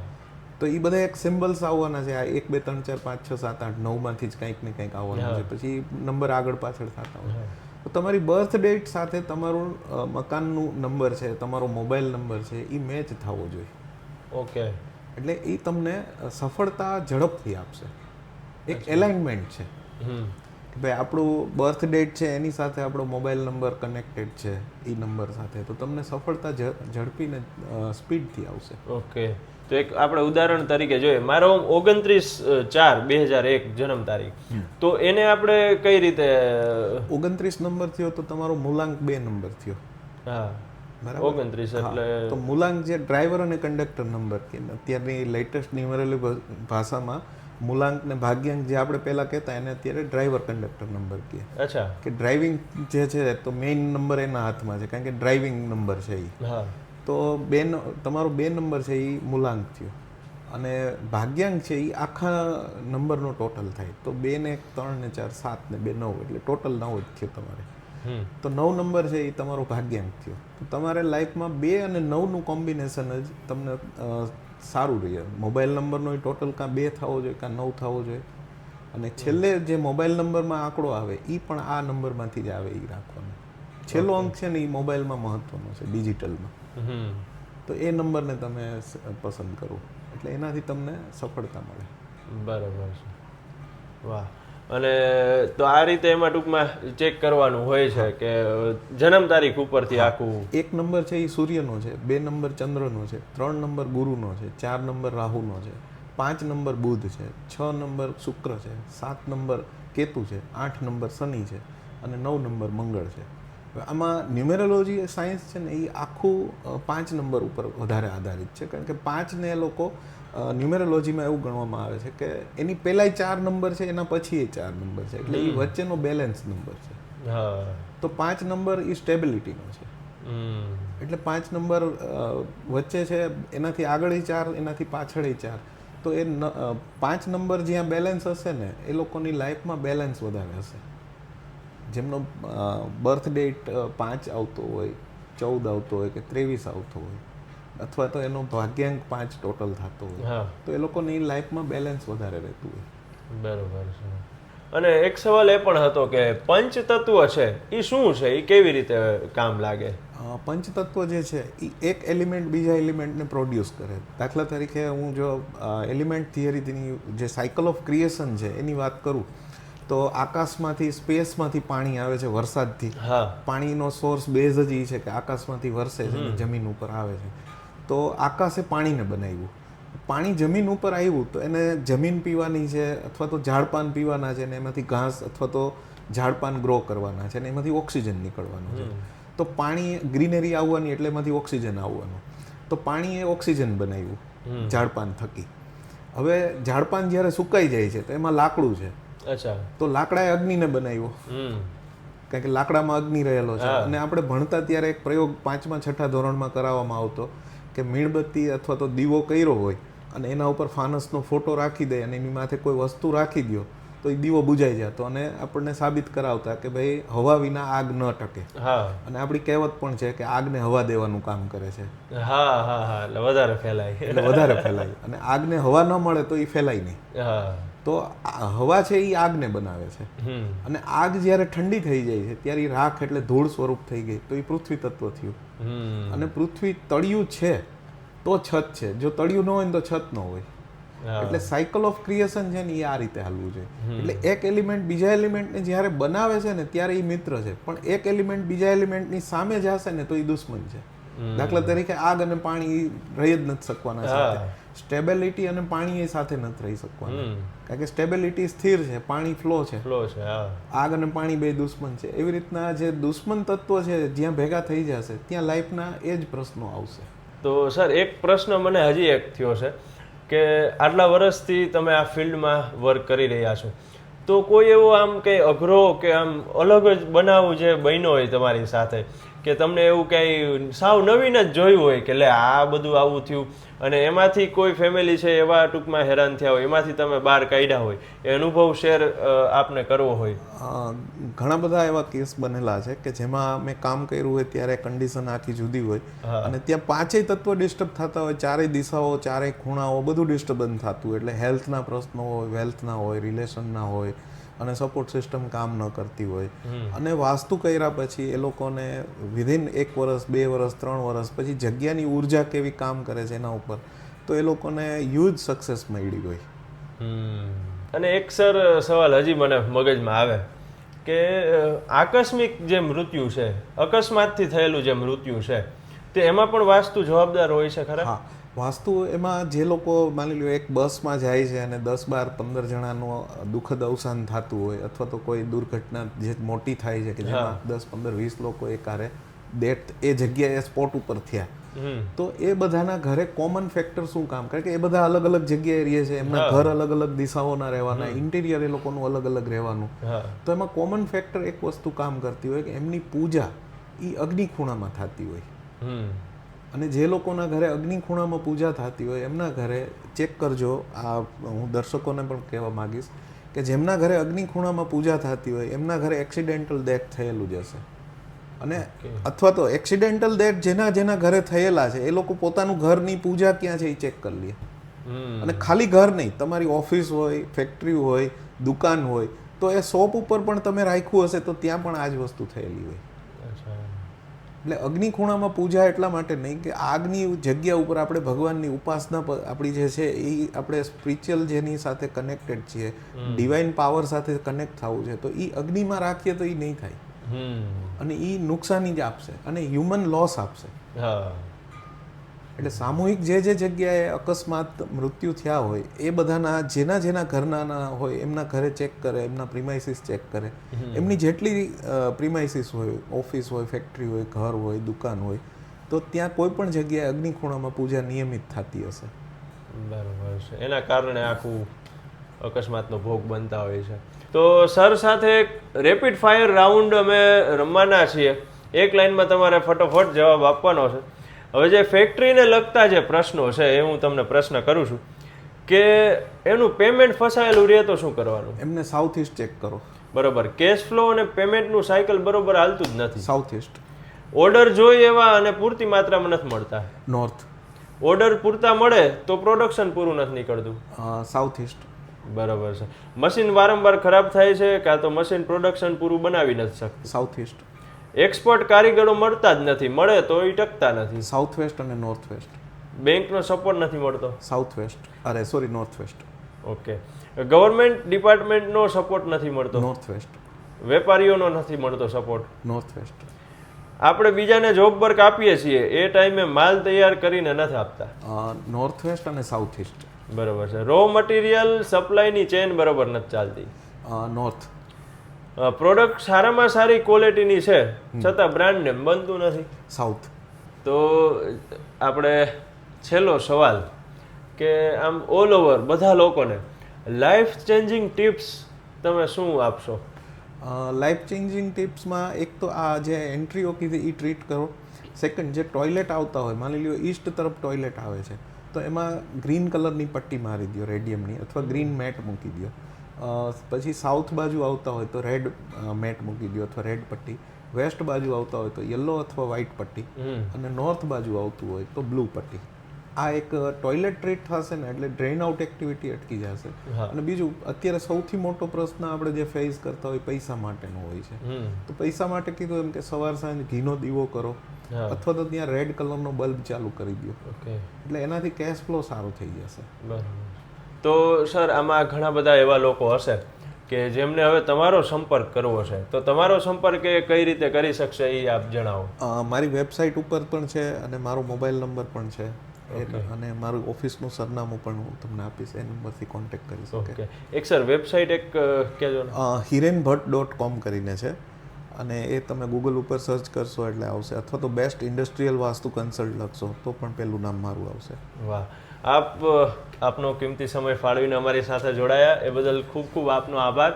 તો એ બધા એક સિમ્બલ્સ આવવાના છે. આ 1 2 3 4 5 6 7 8 9 માંથી જ કંઈક ને કંઈક આવવાનું છે. પછી નંબર આગળ પાછળ થતા હોય. તો તમારી બર્થ ડેટ સાથે તમારું મકાનનું નંબર છે, તમારો મોબાઈલ નંબર છે, એ મેચ થવો જોઈએ. ઓકે. એટલે એ તમને સફળતા ઝડપથી આપશે. એક એલાઇનમેન્ટ છે કે ભાઈ આપણું બર્થ ડેટ છે એની સાથે આપણો મોબાઈલ નંબર કનેક્ટેડ છે એ નંબર સાથે, તો તમને સફળતા ઝડપીને સ્પીડથી આવશે. ઓકે. તો એક આપણે ઉદાહરણ તરીકે જોઈએ, મારો 29/4/2001 જન્મ તારીખ, તો એને આપણે કઈ રીતે? 29 નંબર થયો તો તમારો મૂલાંક 2 નંબર થયો. હા, બરાબર. 29 એટલે તો મૂલાંક જે ડ્રાઈવર અને કંડક્ટર નંબર કે અત્યારની લેટેસ્ટ ન્યુમેરલી ભાષામાં મૂલાંક ને ભાગ્યાંક જે આપણે પહેલા કહેતા એને અત્યારે ડ્રાઈવર કંડક્ટર નંબર કહે. અચ્છા. કે ડ્રાઇવિંગ જે છે તો મેઇન નંબર એના હાથમાં છે, કારણ કે ડ્રાઇવિંગ નંબર છે એ. હા. તો તમારો 2 નંબર છે એ મૂલાંક થયો, અને ભાગ્યાંક છે એ આખા નંબરનો ટોટલ થાય. તો 2 ને 1 3 ને 4 7 ને 2 9, એટલે ટોટલ 9 જ થયો તમારે. તો 9 નંબર છે એ તમારો ભાગ્યાંક થયો. તો તમારે લાઈફમાં 2 અને 9નું કોમ્બિનેશન જ તમને સારું રહે. મોબાઈલ નંબરનો એ ટોટલ કાં 2 થવો જોઈએ કાં 9 થવો જોઈએ, અને છેલ્લે જે મોબાઈલ નંબરમાં આંકડો આવે એ પણ આ નંબરમાંથી જ આવે એ રાખવાનો. છેલ્લો અંક છે ને એ મોબાઈલમાં મહત્વનો છે, ડિજિટલમાં. તો એ નંબરને તમે પસંદ કરો એટલે એનાથી તમને સફળતા મળે. બરાબર છે. વાહ. અને તો આ રીતે એમાં ટૂંકમાં ચેક કરવાનું હોય છે કે જન્મ તારીખ ઉપરથી આખું. 1 નંબર છે એ સૂર્યનો છે, 2 નંબર ચંદ્રનો છે, 3 નંબર ગુરુનો છે, 4 નંબર રાહુનો છે, 5 નંબર બુધ છે, 6 નંબર શુક્ર છે, 7 નંબર કેતુ છે, 8 નંબર શનિ છે, અને 9 નંબર મંગળ છે. આમાં ન્યુમેરોલોજી સાયન્સ છે ને એ આખું 5 નંબર ઉપર વધારે આધારિત છે, કારણ કે 5 ને એ લોકો ન્યુમેરોલોજીમાં એવું ગણવામાં આવે છે કે એની પહેલાંય 4 નંબર છે, એના પછી 4 નંબર છે, એટલે એ વચ્ચેનો બેલેન્સ નંબર છે. તો 5 નંબર એ સ્ટેબિલિટીનો છે. એટલે 5 નંબર વચ્ચે છે, એનાથી આગળ 4, એનાથી પાછળ 4. તો એ 5 નંબર જ્યાં બેલેન્સ હશે ને એ લોકોની લાઈફમાં બેલેન્સ વધારે હશે. જેમનો બર્થ ડેટ 5 આવતો હોય, 14 આવતો હોય કે 23 આવતો હોય, અથવા તો એનો ભાગ્યાંક 5 ટોટલ થતો હોય, તો એ લોકોની લાઈફમાં બેલેન્સ વધારે રહેતું હોય. બરોબર છે. અને એક સવાલ એ પણ હતો કે પંચતત્વ છે એ શું છે, એ કેવી રીતે કામ લાગે? પંચતત્વ જે છે એ એક એલિમેન્ટ બીજા એલિમેન્ટને પ્રોડ્યુસ કરે. દાખલા તરીકે હું જો એલિમેન્ટ થિયરીની જે સાયકલ ઓફ ક્રિએશન છે એની વાત કરું, તો આકાશમાંથી સ્પેસમાંથી પાણી આવે છે, વરસાદથી. પાણીનો સોર્સ બેઝ જ એ છે કે આકાશમાંથી વરસે છે, જમીન ઉપર આવે છે. તો આકાશે પાણીને બનાવ્યું. પાણી જમીન ઉપર આવ્યું તો એને જમીન પીવાની છે, અથવા તો ઝાડપાન પીવાના છે, ને એમાંથી ઘાસ અથવા તો ઝાડપાન ગ્રો કરવાના છે, ને એમાંથી ઓક્સિજન નીકળવાનું છે. તો પાણી ગ્રીનરી આવવાની એટલે એમાંથી ઓક્સિજન આવવાનું. તો પાણી એ ઓક્સિજન બનાવ્યું ઝાડપાન થકી. હવે ઝાડપાન જ્યારે સુકાઈ જાય છે તો એમાં લાકડું છે. તો લાકડાએ અગ્નિને બનાવ્યો, કારણ કે લાકડામાં અગ્નિ રહેલો છે. અને આપણે ભણતા ત્યારે એક પ્રયોગ 5મા 6ઠા ધોરણમાં કરાવવામાં આવતો કે મીણબત્તી અથવા તો દીવો કર્યો હોય અને એના ઉપર ફાનસનો ફોટો રાખી દે અને એની માથે કોઈ વસ્તુ રાખી દો તો એ દીવો બુજાઈ જતો, અને આપણને સાબિત કરાવતા કે ભાઈ હવા વિના આગ ન ટકે. અને આપણી કહેવત પણ છે કે આગને હવા દેવાનું કામ કરે છે. એટલે વધારે ફેલાય. અને આગને હવા ન મળે તો એ ફેલાય નહીં. તો હવા છે એ આગને બનાવે છે. અને આગ જ્યારે ઠંડી થઈ જાય છે ત્યારે એ રાખ એટલે ધૂળ સ્વરૂપ થઈ ગઈ, તો એ પૃથ્વી તત્વ થયું. અને પૃથ્વી તળિયું છે તો છત છે, જો તળિયું ન હોય ને તો છત ન હોય. એટલે સાયકલ ઓફ ક્રિએશન છે ને એ આ રીતે હાલવું જોઈએ. એટલે એક એલિમેન્ટ બીજા એલિમેન્ટને જ્યારે બનાવે છે ને ત્યારે એ મિત્ર છે, પણ એક એલિમેન્ટ બીજા એલિમેન્ટની સામે જશે ને તો એ દુશ્મન છે. દાખલા તરીકે આગ અને પાણી રહી જ નથી શકવાના સાથે. સ્ટેબિલિટી અને પાણી એ સાથે નથી રહી શકવાનું, કારણ કે સ્ટેબિલિટી સ્થિર છે, પાણી ફ્લો છે. આગ અને પાણી બે દુશ્મન છે. એવી રીતના જે દુશ્મન તત્વો છે જ્યાં ભેગા થઈ જશે ત્યાં લાઈફના એ જ પ્રશ્નો આવશે. તો સર એક પ્રશ્ન મને હજી એક થયો છે કે આટલા વર્ષથી તમે આ ફિલ્ડમાં વર્ક કરી રહ્યા છો, તો કોઈ એવો આમ કંઈ અઘરો કે આમ અલગ જ બનાવ જે બન્યો હોય તમારી સાથે, કે તમને એવું કંઈ સાવ નવીન જ જોયું હોય કે લે આ બધું આવું થયું અને એમાંથી કોઈ ફેમિલી છે એવા ટૂંકમાં હેરાન થયા હોય, એમાંથી તમે બહાર કાઢ્યા હોય, એ અનુભવ શેર આપને કરવો હોય? ઘણા બધા એવા કેસ બનેલા છે કે જેમાં મેં કામ કર્યું હોય ત્યારે કન્ડિશન આખી જુદી હોય અને ત્યાં પાંચેય તત્વો ડિસ્ટર્બ થતા હોય, ચારેય દિશાઓ, ચારેય ખૂણાઓ બધું ડિસ્ટર્બન્સ થતું હોય. એટલે હેલ્થના પ્રશ્નો હોય, વેલ્થના હોય, રિલેશનના હોય અને સપોર્ટ સિસ્ટમ કામ ન કરતી હોય. અને વાસ્તુ કર્યા પછી એ લોકોને વિધિન 1 વર્ષ, 2 વર્ષ, 3 વર્ષ પછી જગ્યાની ઉર્જા કેવી કામ કરે છે એના ઉપર તો એ લોકોને હ્યુજ સક્સેસ મળી હોય. અને એક સર સવાલ હજી મને મગજમાં આવે કે આકસ્મિક જે મૃત્યુ છે, અકસ્માતથી થયેલું જે મૃત્યુ છે, તે એમાં પણ વાસ્તુ જવાબદાર હોય છે ખરા? હા, વાસ્તુ એમાં જે લોકો માની લો એક બસમાં જાય છે અને 10, 12, 15 જણાનું દુઃખદ અવસાન થતું હોય અથવા તો કોઈ દુર્ઘટના જે મોટી થાય છે કે જેમાં 10, 15, 20 લોકો એકારે ડેથ એ જગ્યાએ સ્પોટ ઉપર થયા, તો એ બધાના ઘરે કોમન ફેક્ટર શું કામ? કારણ કે એ બધા અલગ અલગ જગ્યાએ રહે છે, એમના ઘર અલગ અલગ દિશાઓના રહેવાના, ઇન્ટિરિયર એ લોકોનું અલગ અલગ રહેવાનું. તો એમાં કોમન ફેક્ટર એક વસ્તુ કામ કરતી હોય કે એમની પૂજા એ અગ્નિ ખૂણામાં થતી હોય. અને જે લોકોના ઘરે અગ્નિ ખૂણામાં પૂજા થતી હોય એમના ઘરે ચેક કરજો, આ હું દર્શકોને પણ કહેવા માગીશ કે જેમના ઘરે અગ્નિ ખૂણામાં પૂજા થતી હોય એમના ઘરે એક્સિડેન્ટલ ડેથ થયેલું જ હશે. અને અથવા તો એક્સિડેન્ટલ ડેથ જેના જેના ઘરે થયેલા છે એ લોકો પોતાનું ઘરની પૂજા ક્યાં છે એ ચેક કરી લે. અને ખાલી ઘર નહીં, તમારી ઓફિસ હોય, ફેક્ટરી હોય, દુકાન હોય, તો એ શોપ ઉપર પણ તમે રાખ્યું હશે તો ત્યાં પણ આ જ વસ્તુ થયેલી હોય. એટલે અગ્નિ ખૂણામાં પૂજા એટલા માટે નહીં કે આગની જગ્યા ઉપર આપણે ભગવાનની ઉપાસના આપણી જે છે એ આપણે સ્પિરિચ્યુઅલ જેની સાથે કનેક્ટેડ છીએ, ડિવાઇન પાવર સાથે કનેક્ટ થવું છે, તો એ અગ્નિમાં રાખીએ તો એ નહીં થાય અને એ નુકસાની જ આપશે અને હ્યુમન લોસ આપશે. એટલે સામૂહિક જે જે જગ્યાએ અકસ્માત મૃત્યુ થયા હોય એ બધાના જેના જેના ઘરના હોય એમના ઘરે ચેક કરે, એમના પ્રિમાઇસીસ ચેક કરે, એમની જેટલી પ્રિમાઇસીસ હોય, ઓફિસ હોય, ફેક્ટરી હોય, ઘર હોય, દુકાન હોય, તો ત્યાં કોઈ પણ જગ્યાએ અગ્નિ ખૂણામાં પૂજા નિયમિત થતી હશે. બરાબર છે. એના કારણે આખું અકસ્માતનો ભોગ બનતા હોય છે. તો સર સાથે એક રેપિડ ફાયર રાઉન્ડ અમે રમવાના છીએ. એક લાઈનમાં તમારે ફટોફટ જવાબ આપવાનો છે. હવે જે ફેક્ટરીને લગતા જે પ્રશ્નો છે એ હું તમને પ્રશ્ન કરું છું કે એનું પેમેન્ટ ફસાયેલું રહે તો શું કરવાનું? એમને સાઉથ ઈસ્ટ ચેક કરો. બરોબર. કેશ ફ્લો અને પેમેન્ટનું સાયકલ બરોબર હાલતું જ નથી. South East. ઓર્ડર જોઈ એવા અને પૂરતી માત્રામાં નથી મળતા. નોર્થ. ઓર્ડર પૂરતા મળે તો પ્રોડક્શન પૂરું નથી નીકળતું. South East. બરાબર છે. મશીન વારંવાર ખરાબ થાય છે કાં તો મશીન પ્રોડક્શન પૂરું બનાવી નથી શકતું. South East. એક્સપર્ટ કારીગરો મળતા જ નથી, મળે તો એ ટકતા નથી. સાઉથ વેસ્ટ અને નોર્થ વેસ્ટ. બેંકનો સપોર્ટ નથી મળતો. South west, north west. Okay. Government ડિપાર્ટમેન્ટનો સપોર્ટ નથી મળતો. North waste. વેપારીઓનો નથી મળતો સપોર્ટ. North waste. આપણે બીજાને જોબ વર્ક આપીએ છીએ એ ટાઈમે માલ તૈયાર કરીને નથી આપતા. નોર્થ વેસ્ટ અને સાઉથ ઈસ્ટ. બરાબર છે. રો મટીરિયલ સપ્લાયની ચેન બરાબર નથી ચાલતી. નોર્થ. પ્રોડક્ટ સારામાં સારી ક્વોલિટીની છે છતાં બ્રાન્ડ નેમ બનતું નથી. સાઉથ. તો આપણે છેલ્લો સવાલ કે આમ ઓલ ઓવર બધા લોકોને લાઈફ ચેન્જિંગ ટિપ્સ તમે શું આપશો? લાઈફ ચેન્જિંગ ટિપ્સમાં એક તો આ જે એન્ટ્રીઓ કીધી એ ટ્રીટ કરો. સેકન્ડ, જે ટોયલેટ આવતા હોય, માની લો ઈસ્ટ તરફ ટોયલેટ આવે છે તો એમાં ગ્રીન કલરની પટ્ટી મારી દો, રેડિયમની, અથવા ગ્રીન મેટ મૂકી દો. પછી સાઉથ બાજુ આવતા હોય તો રેડ મેટ મૂકી દો અથવા રેડ પટ્ટી. વેસ્ટ બાજુ આવતા હોય તો યલો અથવા વ્હાઇટ પટ્ટી, અને નોર્થ બાજુ આવતું હોય તો બ્લુ પટ્ટી. આ એક ટોયલેટ ટ્રીટ થશે ને એટલે ડ્રેન આઉટ એક્ટિવિટી અટકી જશે. અને બીજું, અત્યારે સૌથી મોટો પ્રશ્ન આપણે જે ફેસ કરતા હોય પૈસા માટેનો હોય છે. તો પૈસા માટે કીધું એમ કે સવાર સાંજ ઘીનો દીવો કરો અથવા તો ત્યાં રેડ કલરનો બલ્બ ચાલુ કરી દો. એટલે એનાથી કેશ ફ્લો સારો થઈ જશે. બરાબર. તો સર આમાં ઘણા બધા એવા લોકો હશે કે જેમને હવે તમારો સંપર્ક કરવો છે, તો તમારો સંપર્ક એ કઈ રીતે કરી શકશે એ આપ જણાવો. મારી વેબસાઇટ ઉપર પણ છે અને મારો મોબાઈલ નંબર પણ છે. અને મારું ઓફિસનું સરનામું પણ હું તમને આપીશ, એ નંબરથી કોન્ટેક્ટ કરી શકે. ઓકે, એક સર વેબસાઇટ એક કહેજો ને. hirenbhatt.com કરીને છે, અને એ તમે ગૂગલ ઉપર સર્ચ કરશો એટલે આવશે, અથવા તો બેસ્ટ ઇન્ડસ્ટ્રીયલ વાસ્તુ કન્સલ્ટ લખશો તો પણ પેલું નામ મારું આવશે. વાહ, આપનો કિંમતી સમય ફાળવીને અમારી સાથે જોડાયા એ બદલ ખૂબ ખૂબ આપનો આભાર.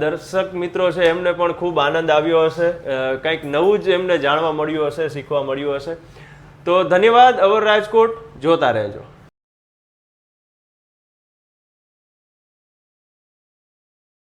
દર્શક મિત્રો છે એમને પણ ખૂબ આનંદ આવ્યો હશે, કંઈક નવું જ એમને જાણવા મળ્યું હશે, શીખવા મળ્યું હશે. તો ધન્યવાદ. અવર રાજકોટ જોતા રહેજો.